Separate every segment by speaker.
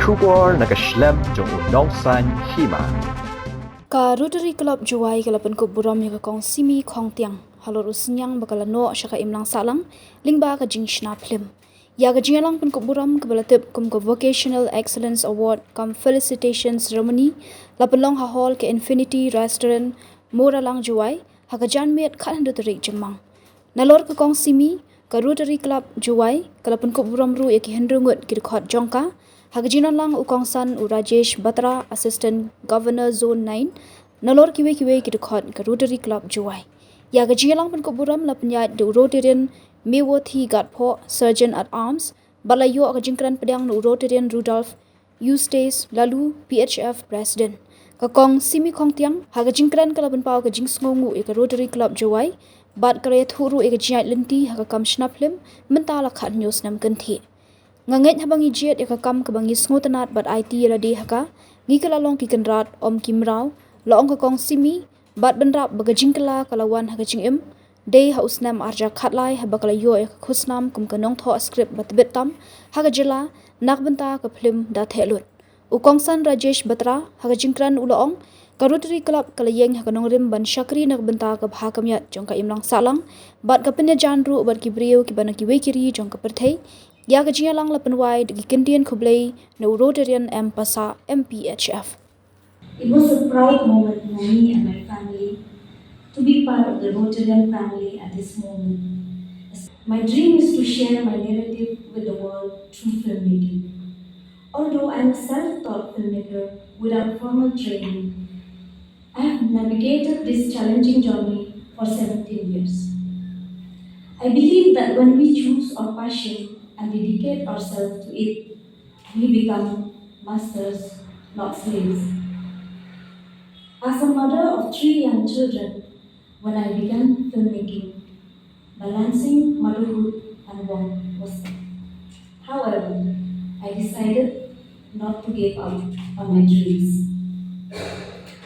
Speaker 1: Shubor naka-Phlim jong unongsan Hima.
Speaker 2: Ka Rotary Club Jowai kala Pynkup Burom ya kong Simi Khongtiang halor Jingsynñiang bakala no syaka imlang salang lingba ka Shna Phlim. Ya ka Jingsynñiang Pynkup Burom kabala tip kum ka Vocational Excellence Award kam felicitation ceremony lapelong ha hall ke Infinity Restaurant Moralang Jowai ha ka janmet khan Rotary jemang. Nalor ka kong Simi ka Rotary Club Jowai kala Pynkup Burom ru ya ki hendrungut ki khot jongka Hagajinan lang ukongsan u Rajesh Batra, Assistant Governor Zone 9, nalor kiwe ki dekhot ke Rotary Club Jowai. Ya gajinan lang Pynkup Burom la penyat de Rotarian Mewothi Gatpo, Surgeon at Arms, balayo agajingkran pedang nu Rotarian Rudolph Eustace lalu PHF President. Kakong Simi Khongtiang hagajingkran kalaban pau ke Jingsynñiang ke Rotary Club Jowai, bat karya thuru gajiat lenti hagakam Shna Phlim mentala khat news nam kanthi. Nganget habangi jet yakakam kabangi sngotanat bat IT la de haka ngikala long kikenrat om kimrau laong kakong Simi bat benrap bagajingkala kalawan hagajing de hausnam arja khatlai habakala yo khusnam kum kanong tho script bat betam hagajela nakbenta ka Phlim da thelut ukongsan Rajesh Batra hagajingkran ulaong ka Rotary Club kalayeng hakanong rim ban shakri nakbenta ka bhakamyat jongka imlang salang bat ka penyajan ru bat kibriyo ki banaki wekiri jongka perthai Ya gajian lang la penwai di Kindian Kublai no Rotarian Empasa MPHF.
Speaker 3: It was a proud moment for me and my family to be part of the Rotarian family at this moment. My dream is to share my narrative with the world through filmmaking. Although I am a self-taught filmmaker without formal training, I have navigated this challenging journey for 17 years. I believe that when we choose our passion and dedicate ourselves to it, we become masters, not slaves. As a mother of 3 young children, when I began filmmaking, balancing motherhood and work was tough. However, I decided not to give up on my dreams.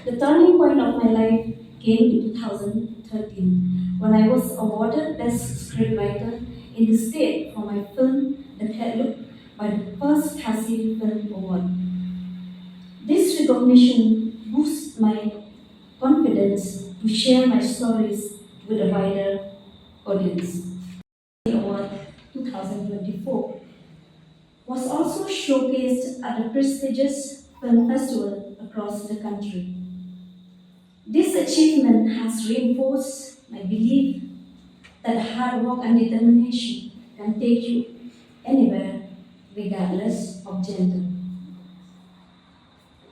Speaker 3: The turning point of my life came in 2013 when I was awarded Best Scriptwriter in the state for my film The Look by the first Khasi Film Award. This recognition boosts my confidence to share my stories with a wider audience. The award 2024 was also showcased at a prestigious film festival across the country. This achievement has reinforced my belief that hard work and determination can take you anywhere, regardless of gender.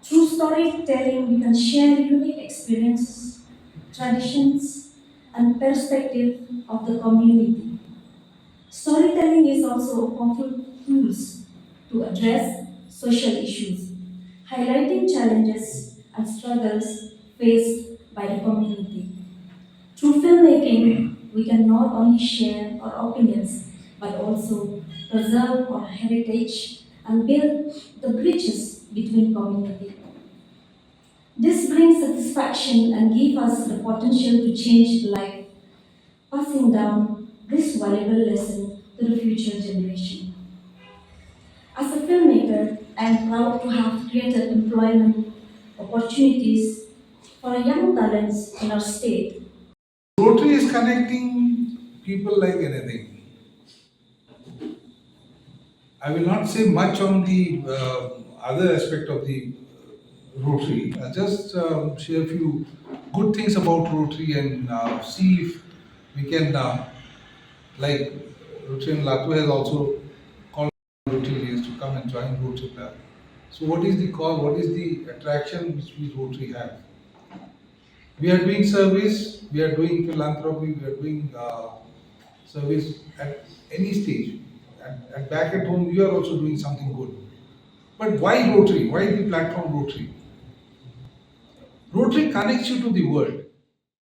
Speaker 3: Through storytelling, we can share unique experiences, traditions, and perspective of the community. Storytelling is also a powerful tool to address social issues, highlighting challenges and struggles faced by the community. Through filmmaking, we can not only share our opinions, but also preserve our heritage and build the bridges between communities. This brings satisfaction and gives us the potential to change life, passing down this valuable lesson to the future generation. As a filmmaker, I am proud to have created employment opportunities for young talents in our state.
Speaker 4: Rotary is connecting people like anything. I will not say much on the other aspect of the Rotary. I'll just share a few good things about Rotary and see if we can, like Rotary in Latu has also called Rotarians to come and join Rotary Club. So what is the call, what is the attraction which we Rotary have? We are doing service, we are doing philanthropy, we are doing service at any stage. And back at home, we are also doing something good. But why Rotary? Why the platform Rotary? Rotary connects you to the world.